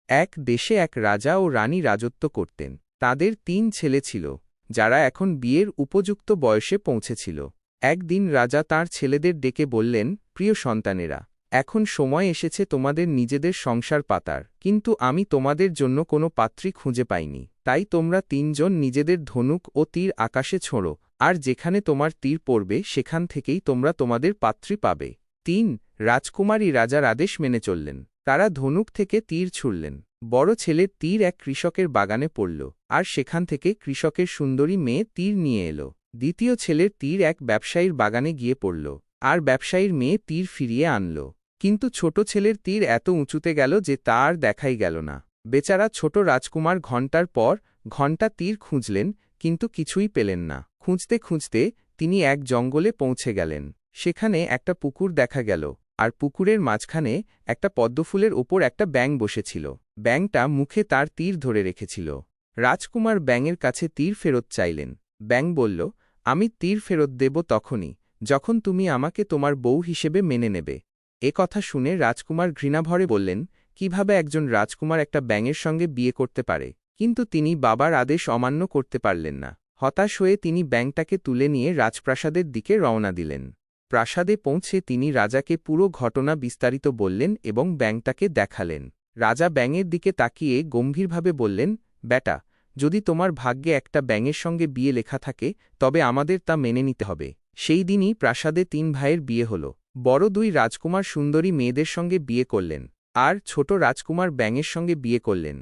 এক দেশে এক রাজা ও রানী রাজত্ব করতেন। তাদের ৩ ছেলে ছিল, যারা এখন বিয়ের উপযুক্ত বয়সে পৌঁছেছিল। একদিন রাজা তাঁর ছেলেদের ডেকে বললেন, প্রিয় সন্তানেরা, এখন সময় এসেছে তোমাদের নিজেদের সংসার পাতার, কিন্তু আমি তোমাদের জন্য কোনো পাত্রী খুঁজে পাইনি। তাই তোমরা ৩ জন নিজেদের ধনুক ও তীর আকাশে ছোঁড়ো, আর যেখানে তোমার তীর পড়বে সেখান থেকেই তোমরা তোমাদের পাত্রী পাবে। ৩ রাজকুমারী রাজার আদেশ মেনে চললেন। তারা ধনুক থেকে তীর ছুড়লেন। বড় ছেলের তীর এক কৃষকের বাগানে পড়ল, আর সেখান থেকে কৃষকের সুন্দরী মেয়ে তীর নিয়ে এলো। দ্বিতীয় ছেলের তীর এক ব্যবসায়ীর বাগানে গিয়ে পড়ল, আর ব্যবসায়ীর মেয়ে তীর ফিরিয়ে আনল। কিন্তু ছোট ছেলের তীর এত উঁচুতে গেল যে তা আর দেখাই গেল না। বেচারা ছোট রাজকুমার ঘণ্টার পর ঘণ্টা তীর খুঁজলেন, কিন্তু কিছুই পেলেন না। খুঁজতে খুঁজতে তিনি এক জঙ্গলে পৌঁছে গেলেন। সেখানে একটা পুকুর দেখা গেল, আর পুকুরের মাঝখানে একটা পদ্মফুলের ওপর একটা ব্যাঙ বসেছিল। ব্যাঙটা মুখে তার তীর ধরে রেখেছিল। রাজকুমার ব্যাঙের কাছে তীর ফেরত চাইলেন। ব্যাঙ বলল, আমি তীর ফেরত দেব তখনই, যখন তুমি আমাকে তোমার বউ হিসেবে মেনে নেবে। এ কথা শুনে রাজকুমার ঘৃণাভরে বললেন, কিভাবে একজন রাজকুমার একটা ব্যাঙের সঙ্গে বিয়ে করতে পারে? কিন্তু তিনি বাবার আদেশ অমান্য করতে পারলেন না। হতাশ হয়ে তিনি ব্যাঙটাকে তুলে নিয়ে রাজপ্রাসাদের দিকে রওনা দিলেন। প্রাসাদে পৌঁছে তিনি রাজাকে পুরো ঘটনা বিস্তারিত বললেন এবং ব্যাঙটাকে দেখালেন। রাজা ব্যাঙের দিকে তাকিয়ে গম্ভীরভাবে বললেন, বেটা, যদি তোমার ভাগ্যে একটা ব্যাঙের সঙ্গে বিয়ে লেখা থাকে, তবে আমাদের তা মেনে নিতে হবে। সেই দিনই প্রাসাদে ৩ ভাইয়ের বিয়ে হল। বড় ২ রাজকুমার সুন্দরী মেয়েদের সঙ্গে বিয়ে করলেন, আর ছোট রাজকুমার ব্যাঙের সঙ্গে বিয়ে করলেন।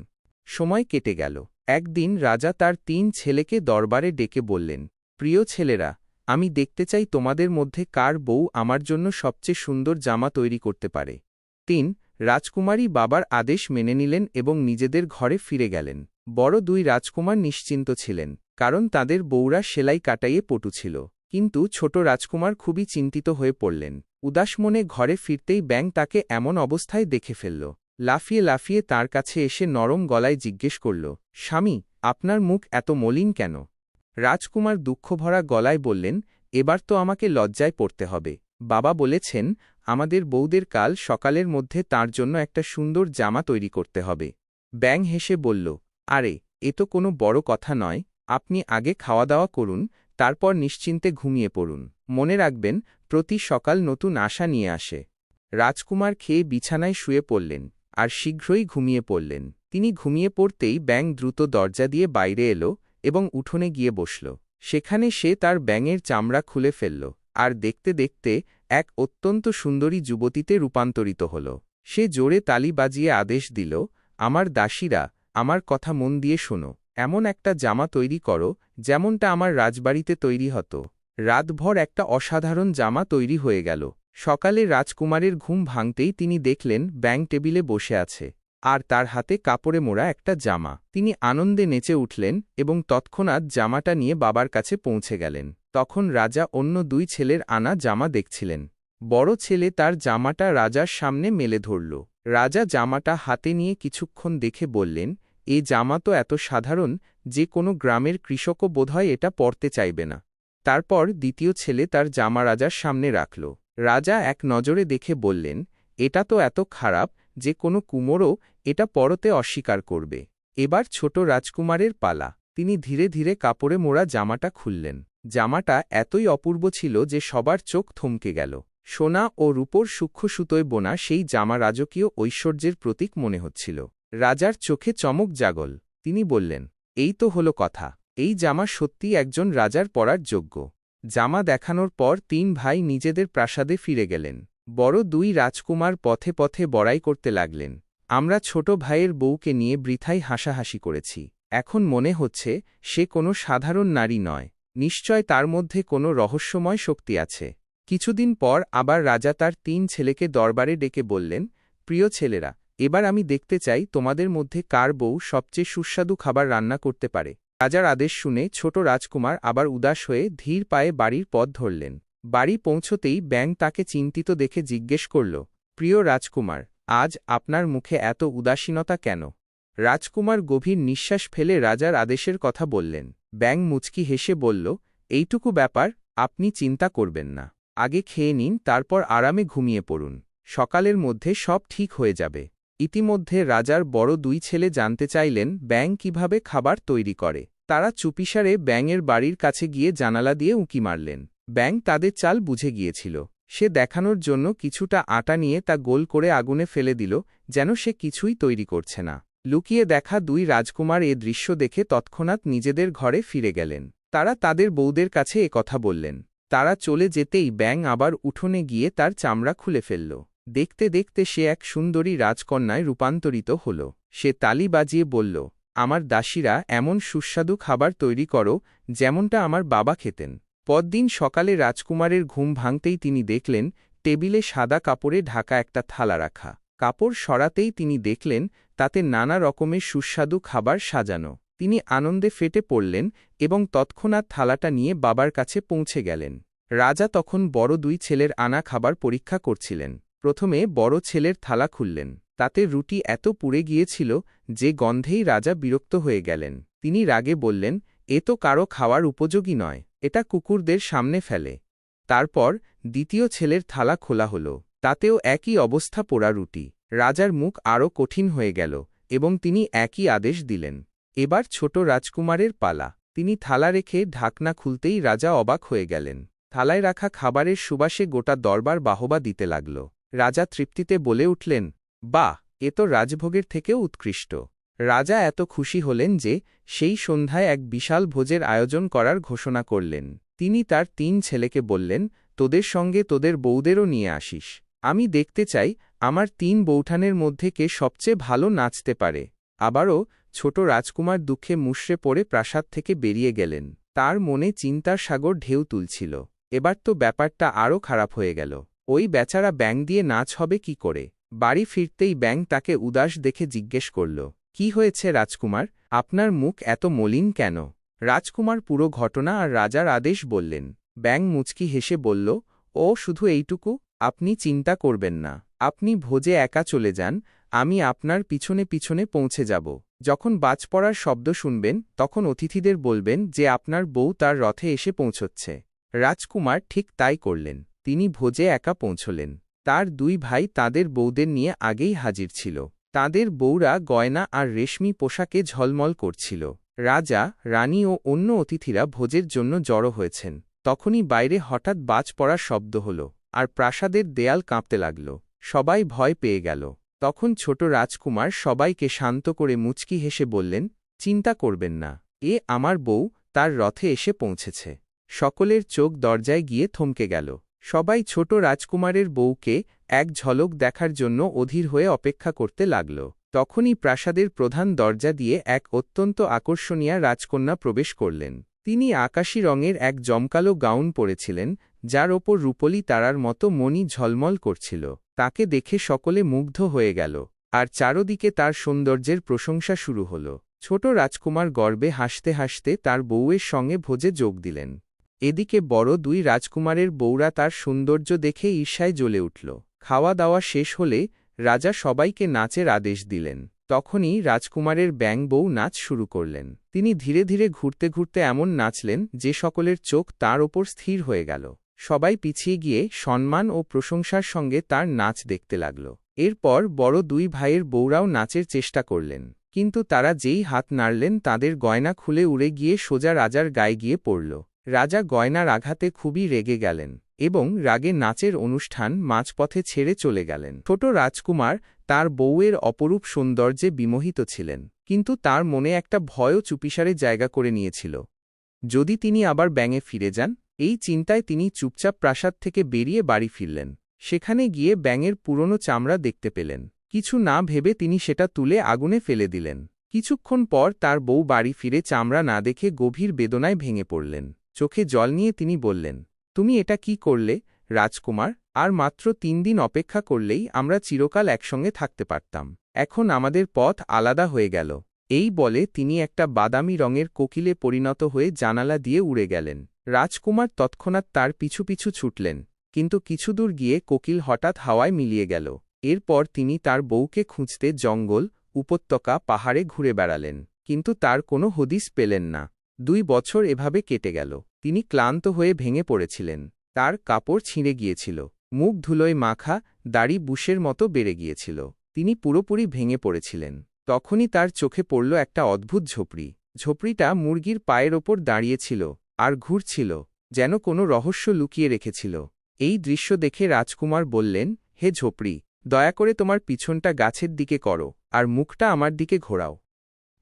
সময় কেটে গেল। একদিন রাজা তার ৩ ছেলেকে দরবারে ডেকে বললেন, প্রিয় ছেলেরা, আমি দেখতে চাই তোমাদের মধ্যে কার বউ আমার জন্য সবচেয়ে সুন্দর জামা তৈরি করতে পারে। ৩ রাজকুমারী বাবার আদেশ মেনে নিলেন এবং নিজেদের ঘরে ফিরে গেলেন। বড় ২ রাজকুমার নিশ্চিন্ত ছিলেন, কারণ তাদের বউরা সেলাই কাটাইয়ে পটু ছিল। কিন্তু ছোট রাজকুমার খুবই চিন্তিত হয়ে পড়লেন। উদাস মনে ঘরে ফিরতেই ব্যাঙ তাকে এমন অবস্থায় দেখে ফেলল। লাফিয়ে লাফিয়ে তার কাছে এসে নরম গলায় জিজ্ঞেস করল, স্বামী, আপনার মুখ এত মলিন কেন? রাজকুমার দুঃখভরা গলায় বললেন, এবার তো আমাকে লজ্জায় পড়তে হবে। বাবা বলেছেন, আমাদের বউদের কাল সকালের মধ্যে তার জন্য একটা সুন্দর জামা তৈরি করতে হবে। ব্যাঙ হেসে বলল, আরে, এ তো কোনো বড় কথা নয়। আপনি আগে খাওয়া দাওয়া করুন, তারপর নিশ্চিন্তে ঘুমিয়ে পড়ুন। মনে রাখবেন, প্রতি সকাল নতুন আশা নিয়ে আসে। রাজকুমার খেয়ে বিছানায় শুয়ে পড়লেন, আর শীঘ্রই ঘুমিয়ে পড়লেন। তিনি ঘুমিয়ে পড়তেই ব্যাঙ দ্রুত দরজা দিয়ে বাইরে এলো এবং উঠোনে গিয়ে বসল। সেখানে সে তার ব্যাঙের চামড়া খুলে ফেলল, আর দেখতে দেখতে এক অত্যন্ত সুন্দরী যুবতীতে রূপান্তরিত হল। সে জোরে তালি বাজিয়ে আদেশ দিল, আমার দাসীরা, আমার কথা মন দিয়ে শোনো। এমন একটা জামা তৈরি করো, যেমনটা আমার রাজবাড়িতে তৈরি হতো। রাতভর একটা অসাধারণ জামা তৈরি হয়ে গেল। সকালে রাজকুমারের ঘুম ভাঙতেই তিনি দেখলেন ব্যাঙ টেবিলে বসে আছে, আর তার হাতে কাপড়ে মোড়া একটা জামা। তিনি আনন্দে নেচে উঠলেন এবং তৎক্ষণাৎ জামাটা নিয়ে বাবার কাছে পৌঁছে গেলেন। তখন রাজা অন্য ২ ছেলের আনা জামা দেখছিলেন। বড় ছেলে তার জামাটা রাজার সামনে মেলে ধরল। রাজা জামাটা হাতে নিয়ে কিছুক্ষণ দেখে বললেন, এ জামা তো এত সাধারণ যে কোনো গ্রামের কৃষকও বোধহয় এটা পরতে চাইবে না। তারপর দ্বিতীয় ছেলে তার জামা রাজার সামনে রাখল। রাজা এক নজরে দেখে বললেন, এটা তো এত খারাপ যে কোনো কুমোরও এটা পরতে অস্বীকার করবে। এবার ছোট রাজকুমারের পালা। তিনি ধীরে ধীরে কাপড়ে মোড়া জামাটা খুললেন। জামাটা এতই অপূর্ব ছিল যে সবার চোখ থমকে গেল। সোনা ও রূপোর সূক্ষ্ম সুতোয় বোনা সেই জামা রাজকীয় ঐশ্বর্যের প্রতীক মনে হচ্ছিল। রাজার চোখে চমক জাগল। তিনি বললেন, এই তো হলো কথা। এই জামা সত্যিই একজন রাজার পরার যোগ্য। জামা দেখানোর পর ৩ ভাই নিজেদের প্রাসাদে ফিরে গেলেন। বড় ২ রাজকুমার পথে পথে বড়াই করতে লাগলেন, আমরা ছোট ভাইয়ের বউকে নিয়ে বৃথাই হাসাহাসি করেছি। এখন মনে হচ্ছে সে কোনো সাধারণ নারী নয়। নিশ্চয় তার মধ্যে কোনো রহস্যময় শক্তি আছে। কিছুদিন পর আবার রাজা তার ৩ ছেলেকে দরবারে ডেকে বললেন, প্রিয় ছেলেরা, এবার আমি দেখতে চাই তোমাদের মধ্যে কার বউ সবচেয়ে সুস্বাদু খাবার রান্না করতে পারে। রাজার আদেশ শুনে ছোট রাজকুমার আবার উদাস হয়ে ধীর পায়ে বাড়ির পথ ধরলেন। বাড়ি পৌঁছতেই ব্যাঙ তাকে চিন্তিত দেখে জিজ্ঞেস করল, প্রিয় রাজকুমার, আজ আপনার মুখে এত উদাসীনতা কেন? রাজকুমার গভীর নিঃশ্বাস ফেলে রাজার আদেশের কথা বললেন। ব্যাঙ মুচকি হেসে বলল, এইটুকু ব্যাপার, আপনি চিন্তা করবেন না। আগে খেয়ে নিন, তারপর আরামে ঘুমিয়ে পড়ুন। সকালের মধ্যে সব ঠিক হয়ে যাবে। ইতিমধ্যে রাজার বড় দুই ছেলে জানতে চাইলেন ব্যাঙ কিভাবে খাবার তৈরি করে। তারা চুপিসারে ব্যাঙের বাড়ির কাছে গিয়ে জানালা দিয়ে উঁকি মারলেন। ব্যাঙ তাদের চাল বুঝে গিয়েছিল। সে দেখানোর জন্য কিছুটা আটা নিয়ে তা গোল করে আগুনে ফেলে দিল, যেন সে কিছুই তৈরি করছে না। লুকিয়ে দেখা দুই রাজকুমার এ দৃশ্য দেখে তৎক্ষণাৎ নিজেদের ঘরে ফিরে গেলেন। তারা তাদের বউদের কাছে কথা বললেন। তারা চলে যেতেই ব্যাঙ আবার উঠোনে গিয়ে তার চামড়া খুলে ফেলল। দেখতে দেখতে সে এক সুন্দরী রাজকন্যায় রূপান্তরিত হল। সে তালি বাজিয়ে বলল, আমার দাসীরা, এমন সুস্বাদু খাবার তৈরি করো যেমনটা আমার বাবা খেতেন। পরদিন সকালে রাজকুমারের ঘুম ভাঙতেই তিনি দেখলেন টেবিলে সাদা কাপড়ে ঢাকা একটা থালা রাখা। কাপড় সরাতেই তিনি দেখলেন তাতে নানা রকমের সুস্বাদু খাবার সাজানো। তিনি আনন্দে ফেটে পড়লেন এবং তৎক্ষণাৎ থালাটা নিয়ে বাবার কাছে পৌঁছে গেলেন। রাজা তখন বড় দুই ছেলের আনা খাবার পরীক্ষা করছিলেন। প্রথমে বড় ছেলের থালা খুললেন। তাতে রুটি এত পুড়ে গিয়েছিল যে গন্ধেই রাজা বিরক্ত হয়ে গেলেন। তিনি রাগে বললেন, এ তো কারো খাওয়ার উপযোগী নয়, এটা কুকুরদের সামনে ফেলে। তারপর দ্বিতীয় ছেলের থালা খোলা হল। তাতেও একই অবস্থা, পোড়া রুটি। রাজার মুখ আরও কঠিন হয়ে গেল এবং তিনি একই আদেশ দিলেন। এবার ছোট রাজকুমারের পালা। তিনি থালা রেখে ঢাকনা খুলতেই রাজা অবাক হয়ে গেলেন। থালায় রাখা খাবারের সুবাসে গোটা দরবার বাহবা দিতে লাগল। রাজা তৃপ্তিতে বলে উঠলেন, বাহ, এ তো রাজভোগের থেকেও উৎকৃষ্ট। রাজা এত খুশি হলেন যে সেই সন্ধ্যায় এক বিশাল ভোজের আয়োজন করার ঘোষণা করলেন। তিনি তার 3 ছেলেকে বললেন, তোদের সঙ্গে তোদের বউদেরও নিয়ে আসিস। আমি দেখতে চাই আমার 3 বৌঠানের মধ্যে কে সবচেয়ে ভালো নাচতে পারে। আবারও ছোট রাজকুমার দুঃখে মুষড়ে পড়ে প্রাসাদ থেকে বেরিয়ে গেলেন। তার মনে চিন্তার সাগর ঢেউ তুলছিল। এবার তো ব্যাপারটা আরও খারাপ হয়ে গেল। ওই বেচারা ব্যাঙ দিয়ে নাচ হবে কি করে? বাড়ি ফিরতেই ব্যাঙ তাকে উদাস দেখে জিজ্ঞেস করল, কি হয়েছে রাজকুমার, আপনার মুখ এত মলিন কেন? রাজকুমার পুরো ঘটনা আর রাজার আদেশ বললেন। ব্যাঙ মুচকি হেসে বলল, ও শুধু এইটুকু? আপনি চিন্তা করবেন না। আপনি ভোজে একা চলে যান, আমি আপনার পিছনে পিছনে পৌঁছে যাব। যখন বাজ পড়ার শব্দ শুনবেন তখন অতিথিদের বলবেন যে আপনার বউ তার রথে এসে পৌঁছচ্ছে। রাজকুমার ঠিক তাই করলেন। তিনি ভোজে একা পৌঁছলেন। তার 2 ভাই তাদের বউদের নিয়ে আগেই হাজির ছিল। তাদের বউরা গয়না আর রেশমি পোশাকে ঝলমল করছিল। রাজা, রানী ও অন্য অতিথিরা ভোজের জন্য জড়ো হয়েছেন। তখনই বাইরে হঠাৎ বাজ পড়ার শব্দ হল, আর প্রাসাদের দেয়াল কাঁপতে লাগল। সবাই ভয় পেয়ে গেল। তখন ছোট রাজকুমার সবাইকে শান্ত করে মুচকি হেসে বললেন, চিন্তা করবেন না, এ আমার বউ, তার রথে এসে পৌঁছেছে। সকলের চোখ দরজায় গিয়ে থমকে গেল। সবাই ছোট রাজকুমারের বউকে এক ঝলক দেখার জন্য অধীর হয়ে অপেক্ষা করতে লাগল। তখনই প্রাসাদের প্রধান দরজা দিয়ে এক অত্যন্ত আকর্ষণীয় রাজকন্যা প্রবেশ করলেন। তিনি আকাশী রঙের এক জমকালো গাউন পরেছিলেন, যার ওপর রূপলি তারার মতো মণি ঝলমল করছিল। তাকে দেখে সকলে মুগ্ধ হয়ে গেল, আর চারদিকে তার সৌন্দর্যের প্রশংসা শুরু হল। ছোট রাজকুমার গর্বে হাসতে হাসতে তার বউয়ের সঙ্গে ভোজে যোগ দিলেন। এদিকে বড় 2 রাজকুমারের বউরা তার সৌন্দর্য দেখে ঈর্ষায় জ্বলে উঠল। খাওয়া দাওয়া শেষ হলে রাজা সবাইকে নাচের আদেশ দিলেন। তখনই রাজকুমারের ব্যাঙ বউ নাচ শুরু করলেন। তিনি ধীরে ধীরে ঘুরতে ঘুরতে এমন নাচলেন যে সকলের চোখ তার ওপর স্থির হয়ে গেল। সবাই পিছিয়ে গিয়ে সম্মান ও প্রশংসার সঙ্গে তার নাচ দেখতে লাগল। এরপর বড় 2 ভাইয়ের বউরাও নাচের চেষ্টা করলেন, কিন্তু তারা যেই হাত নাড়লেন তাদের গয়না খুলে উড়ে গিয়ে সোজা রাজার গায়ে গিয়ে পড়ল। রাজা গয়নার আঘাতে খুবই রেগে গেলেন এবং রাগে নাচের অনুষ্ঠান মাঝপথে ছেড়ে চলে গেলেন। ছোট রাজকুমার তার বউয়ের অপরূপ সৌন্দর্যে বিমোহিত ছিলেন, কিন্তু তার মনে একটা ভয়ও চুপিসারে জায়গা করে নিয়েছিল। যদি তিনি আবার ব্যাঙে ফিরে যান, এই চিন্তায় তিনি চুপচাপ প্রাসাদ থেকে বেরিয়ে বাড়ি ফিরলেন। সেখানে গিয়ে ব্যাঙের পুরনো চামড়া দেখতে পেলেন। কিছু না ভেবে তিনি সেটা তুলে আগুনে ফেলে দিলেন। কিছুক্ষণ পর তার বউ বাড়ি ফিরে চামড়া না দেখে গভীর বেদনায় ভেঙে পড়লেন। চোখে জল নিয়ে তিনি বললেন, তুমি এটা কি করলে রাজকুমার? আর মাত্র 3 দিন অপেক্ষা করলেই আমরা চিরকাল একসঙ্গে থাকতে পারতাম। এখন আমাদের পথ আলাদা হয়ে গেল। এই বলে তিনি একটা বাদামি রঙের কোকিলে পরিণত হয়ে জানালা দিয়ে উড়ে গেলেন। রাজকুমার তৎক্ষণাৎ তার পিছু পিছু ছুটলেন, কিন্তু কিছুদূর গিয়ে কোকিল হঠাৎ হাওয়ায় মিলিয়ে গেল। এরপর তিনি তার বউকে খুঁজতে জঙ্গল, উপত্যকা, পাহাড়ে ঘুরে বেড়ালেন, কিন্তু তার কোনো হদিস পেলেন না। 2 বছর এভাবে কেটে গেল। তিনি ক্লান্ত হয়ে ভেঙে পড়েছিলেন। তার কাপড় ছিঁড়ে গিয়েছিল, মুখ ধুলোয় মাখা, দাড়ি বুশের মতো বেড়ে গিয়েছিল। তিনি পুরোপুরি ভেঙে পড়েছিলেন। তখনই তার চোখে পড়ল একটা অদ্ভুত ঝোপড়ি। ঝোপড়িটা মুরগির পায়ের ওপর দাঁড়িয়েছিল আর ঘুরছিল, যেন কোনো রহস্য লুকিয়ে রেখেছিল। এই দৃশ্য দেখে রাজকুমার বললেন, হে ঝোপড়ি, দয়া করে তোমার পিছনটা গাছের দিকে করো আর মুখটা আমার দিকে ঘোরাও।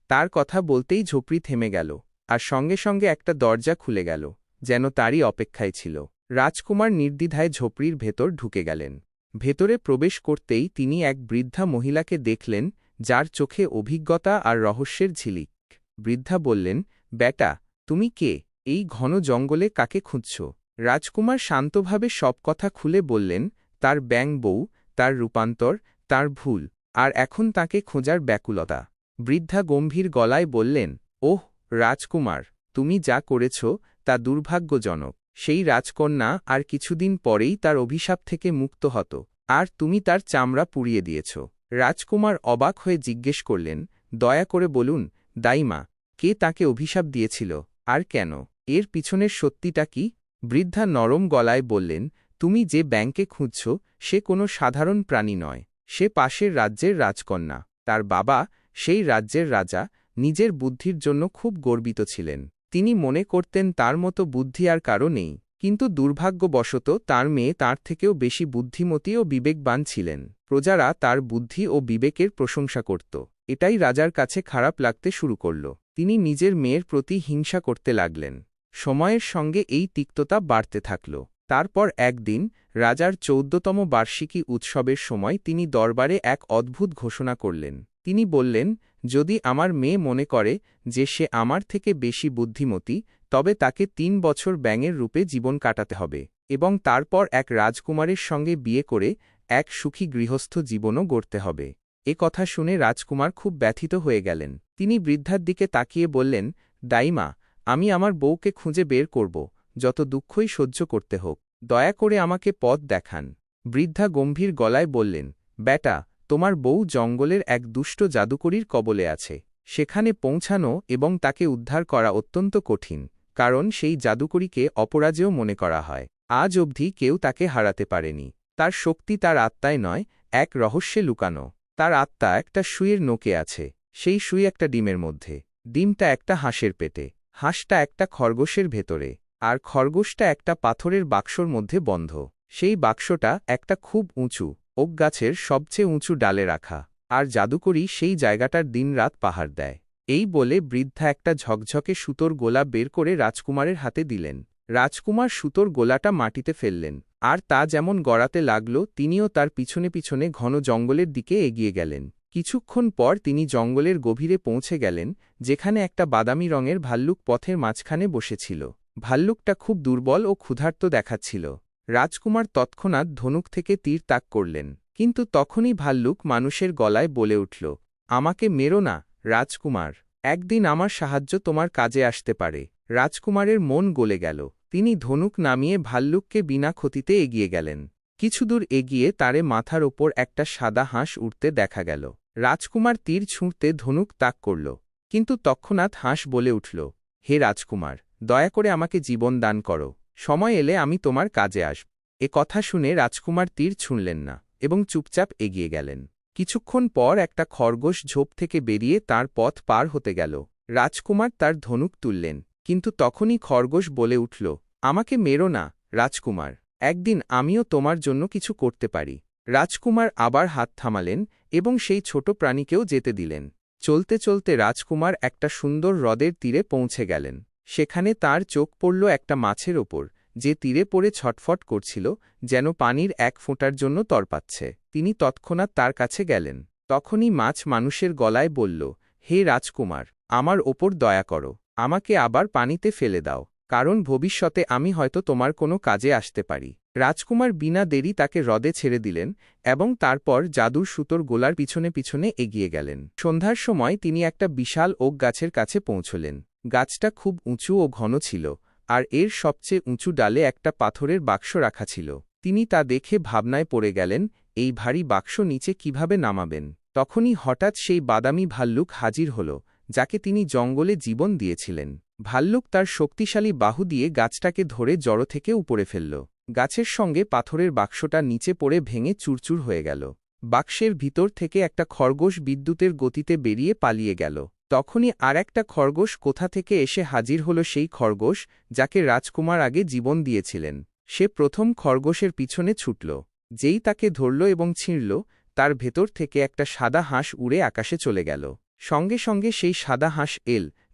তার কথা বলতেই ঝোপড়ি থেমে গেল, আর সঙ্গে সঙ্গে একটা দরজা খুলে গেল, যেন তারই অপেক্ষায় ছিল। রাজকুমার নির্দ্বিধায় ঝোপড়ির ভেতর ঢুকে গেলেন। ভেতরে প্রবেশ করতেই তিনি এক বৃদ্ধা মহিলাকে দেখলেন, যার চোখে অভিজ্ঞতা আর রহস্যের ঝিলিক। বৃদ্ধা বললেন, বেটা, তুমি কে? এই ঘন জঙ্গলে কাকে খুঁজছ? রাজকুমার শান্তভাবে সব কথা খুলে বললেন, তার ব্যাঙ বউ, তার রূপান্তর, তার ভুল, আর এখন তাকে খোঁজার ব্যাকুলতা। বৃদ্ধা গম্ভীর গলায় বললেন, ওহ রাজকুমার, তুমি যা করেছ তা দুর্ভাগ্যজনক। সেই রাজকন্যা আর কিছুদিন পরেই তার অভিশাপ থেকে মুক্ত হতো, আর তুমি তার চামড়া পুড়িয়ে দিয়েছ। রাজকুমার অবাক হয়ে জিজ্ঞেস করলেন, দয়া করে বলুন দাইমা, কে তাকে অভিশাপ দিয়েছিল, আর কেন? এর পিছনের সত্যিটা কি? বৃদ্ধা নরম গলায় বললেন, তুমি যে ব্যাঙকে খুঁজছ সে কোনো সাধারণ প্রাণী নয়। সে পাশের রাজ্যের রাজকন্যা। তার বাবা, সেই রাজ্যের রাজা, নিজের বুদ্ধির জন্য খুব গর্বিত ছিলেন। তিনি মনে করতেন তার মতো বুদ্ধি আর কারও নেই, কিন্তু দুর্ভাগ্যবশত তার মেয়ে তার থেকেও বেশি বুদ্ধিমতী ও বিবেকবান ছিলেন। প্রজারা তার বুদ্ধি ও বিবেকের প্রশংসা করত। এটাই রাজার কাছে খারাপ লাগতে শুরু করল। তিনি নিজের মেয়ের প্রতি হিংসা করতে লাগলেন। সময়ের সঙ্গে এই তিক্ততা বাড়তে থাকল। তারপর একদিন রাজার ১৪তম বার্ষিকী উৎসবের সময় তিনি দরবারে এক অদ্ভুত ঘোষণা করলেন। তিনি বললেন, যদি আমার মেয়ে মনে করে যে সে আমার থেকে বেশি বুদ্ধিমতী, তবে তাকে ৩ বছর ব্যাঙের রূপে জীবন কাটাতে হবে, এবং তারপর এক রাজকুমারের সঙ্গে বিয়ে করে এক সুখী গৃহস্থ জীবনও গড়তে হবে। এ কথা শুনে রাজকুমার খুব ব্যথিত হয়ে গেলেন। তিনি বৃদ্ধার দিকে তাকিয়ে বললেন, দাইমা, আমি আমার বউকে খুঁজে বের করব, যত দুঃখই সহ্য করতে হোক। দয়া করে আমাকে পথ দেখান। বৃদ্ধা গম্ভীর গলায় বললেন, বেটা, তোমার বউ জঙ্গলের এক দুষ্ট জাদুকরীর কবলে আছে। সেখানে পৌঁছানো এবং তাকে উদ্ধার করা অত্যন্ত কঠিন, কারণ সেই জাদুকরীকে অপরাজেয় মনে করা হয়। আজ অবধি কেউ তাকে হারাতে পারেনি। তার শক্তি তার আত্মায় নয়, এক রহস্যে লুকানো। তার আত্মা একটা সুইয়ের নোকে আছে। সেই সুই একটা ডিমের মধ্যে, ডিমটা একটা হাঁসের পেটে, হাঁসটা একটা খরগোশের ভেতরে, আর খরগোশটা একটা পাথরের বাক্সর মধ্যে বন্ধ। সেই বাক্সটা একটা খুব উঁচু ওক গাছের সবচেয়ে উঁচু ডালে রাখা, আর জাদুকরী সেই জায়গাটার দিনরাত পাহারা দেয়। এই বলে বৃদ্ধা একটা ঝকঝকে সুতোর গোলা বের করে রাজকুমারের হাতে দিলেন। রাজকুমার সুতোর গোলাটা মাটিতে ফেললেন, আর তা যেমন গড়াতে লাগল তিনিও তার পিছনে পিছনে ঘন জঙ্গলের দিকে এগিয়ে গেলেন। কিছুক্ষণ পর তিনি জঙ্গলের গভীরে পৌঁছে গেলেন, যেখানে একটা বাদামি রঙের ভাল্লুক পথের মাঝখানে বসেছিল। ভাল্লুকটা খুব দুর্বল ও ক্ষুধার্ত দেখাচ্ছিল। রাজকুমার তৎক্ষণাৎ ধনুক থেকে তীর তাক করলেন, কিন্তু তখনই ভাল্লুক মানুষের গলায় বলে উঠল, আমাকে মেরো না রাজকুমার, একদিন আমার সাহায্য তোমার কাজে আসতে পারে। রাজকুমারের মন গলে গেল। তিনি ধনুক নামিয়ে ভাল্লুককে বিনা ক্ষতিতে এগিয়ে গেলেন। কিছুদূর এগিয়ে তারে মাথার ওপর একটা সাদা হাঁস উড়তে দেখা গেল। রাজকুমার তীর ছুঁড়তে ধনুক তাক করল, কিন্তু তৎক্ষণাৎ হাঁস বলে উঠল, হে রাজকুমার, দয়া করে আমাকে জীবন দান করো, সময় এলে আমি তোমার কাজে আসব। এ কথা শুনে রাজকুমার তীর ছুঁড়লেন না এবং চুপচাপ এগিয়ে গেলেন। কিছুক্ষণ পর একটা খরগোশ ঝোপ থেকে বেরিয়ে তার পথ পার হতে গেল। রাজকুমার তার ধনুক তুললেন, কিন্তু তখনই খরগোশ বলে উঠল, আমাকে মেরো না রাজকুমার, একদিন আমিও তোমার জন্য কিছু করতে পারি। রাজকুমার আবার হাত থামালেন এবং সেই ছোট প্রাণীকেও যেতে দিলেন। চলতে চলতে রাজকুমার একটা সুন্দর হ্রদের তীরে পৌঁছে গেলেন। সেখানে তার চোখ পড়ল একটা মাছের ওপর, যে তীরে পড়ে ছটফট করছিল, যেন পানির এক ফোঁটার জন্য তরপাচ্ছে। তিনি তৎক্ষণাৎ তার কাছে গেলেন। তখনই মাছ মানুষের গলায় বলল, হে রাজকুমার, আমার ওপর দয়া করো, আমাকে আবার পানিতে ফেলে দাও, কারণ ভবিষ্যতে আমি হয়তো তোমার কোনো কাজে আসতে পারি। রাজকুমার বিনা দেরি তাকে হ্রদে ছেড়ে দিলেন এবং তারপর জাদুর সুতোর গোলার পিছনে পিছনে এগিয়ে গেলেন। সন্ধ্যার সময় তিনি একটা বিশাল ওক গাছের কাছে পৌঁছলেন। গাছটা খুব উঁচু ও ঘন ছিল, আর এর সবচেয়ে উঁচু ডালে একটা পাথরের বাক্স রাখা ছিল। তিনি তা দেখে ভাবনায় পড়ে গেলেন, এই ভারী বাক্স নিচে কিভাবে নামাবেন। তখনই হঠাৎ সেই বাদামি ভাল্লুক হাজির হল, যাকে তিনি জঙ্গলে জীবন দিয়েছিলেন। ভাল্লুক তার শক্তিশালী বাহু দিয়ে গাছটাকে ধরে জড় থেকে উপরে ফেলল। গাছের সঙ্গে পাথরের বাক্সটা নিচে পড়ে ভেঙে চুরচুর হয়ে গেল। বাক্সের ভিতর থেকে একটা খরগোশ বিদ্যুতের গতিতে বেরিয়ে পালিয়ে গেল। তখনই আর একটা খরগোশ কোথা থেকে এসে হাজির হল, সেই খরগোশ যাকে রাজকুমার আগে জীবন দিয়েছিলেন। সে প্রথম খরগোশের পিছনে ছুটল। যেই তাকে ধরল এবং ছিঁড়ল, তার ভেতর থেকে একটা সাদা হাঁস উড়ে আকাশে চলে গেল। সঙ্গে সঙ্গে সেই সাদা হাঁস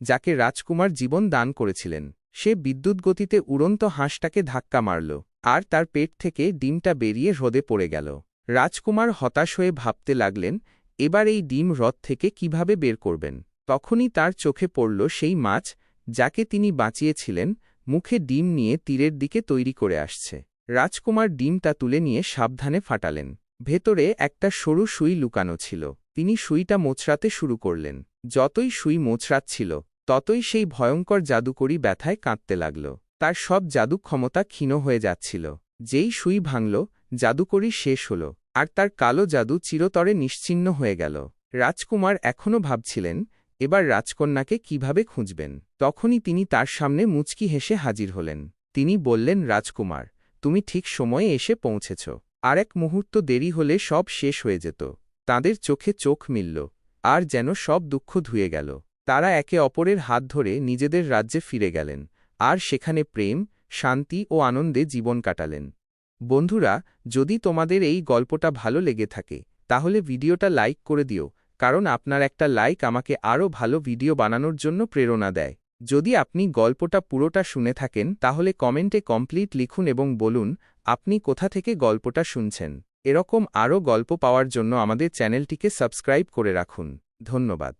যাকে রাজকুমার জীবন দান করেছিলেন, সে বিদ্যুৎ গতিতে উড়ন্ত হাঁসটাকে ধাক্কা মারল, আর তার পেট থেকে ডিমটা বেরিয়ে হ্রদে পড়ে গেল। রাজকুমার হতাশ হয়ে ভাবতে লাগলেন, এবার এই ডিম হ্রদ থেকে কিভাবে বের করবেন। তখনই তার চোখে পড়ল সেই মাছ, যাকে তিনি বাঁচিয়েছিলেন, মুখে ডিম নিয়ে তীরের দিকে তৈরি করে আসছে। রাজকুমার ডিমটা তুলে নিয়ে সাবধানে ফাটালেন। ভেতরে একটা সরু সুই লুকানো ছিল। তিনি সুইটা মোচড়াতে শুরু করলেন। যতই সুই মোচড়াচ্ছিল, ততই সেই ভয়ঙ্কর জাদুকরি ব্যথায় কাঁদতে লাগল। তার সব জাদু ক্ষমতা ক্ষীণ হয়ে যাচ্ছিল। যেই সুই ভাঙল, জাদুকরি শেষ হল, আর তার কালো জাদু চিরতরে নিশ্চিহ্ন হয়ে গেল। রাজকুমার এখনও ভাবছিলেন, এবার রাজকন্যাকে কিভাবে খুঁজবেন। তখনই তিনি তার সামনে মুচকি হেসে হাজির হলেন। তিনি বললেন, রাজকুমার, তুমি ঠিক সময়ে এসে পৌঁছেছ। আর এক মুহূর্ত দেরি হলে সব শেষ হয়ে যেত। তাঁদের চোখে চোখ মিলল, আর যেন সব দুঃখ ধুয়ে গেল। তারা একে অপরের হাত ধরে নিজেদের রাজ্যে ফিরে গেলেন, আর সেখানে প্রেম, শান্তি ও আনন্দে জীবন কাটালেন। বন্ধুরা, যদি তোমাদের এই গল্পটা ভালো লেগে থাকে, তাহলে ভিডিওটা লাইক করে দিও, কারণ আপনার একটা লাইক আমাকে আরও ভালো ভিডিও বানানোর জন্য প্রেরণা দেয়। যদি আপনি গল্পটা পুরোটা শুনে থাকেন, তাহলে কমেন্টে কমপ্লিট লিখুন এবং বলুন আপনি কোথা থেকে গল্পটা শুনছেন। এরকম আরও গল্প পাওয়ার জন্য আমাদের চ্যানেলটিকে সাবস্ক্রাইব করে রাখুন। ধন্যবাদ।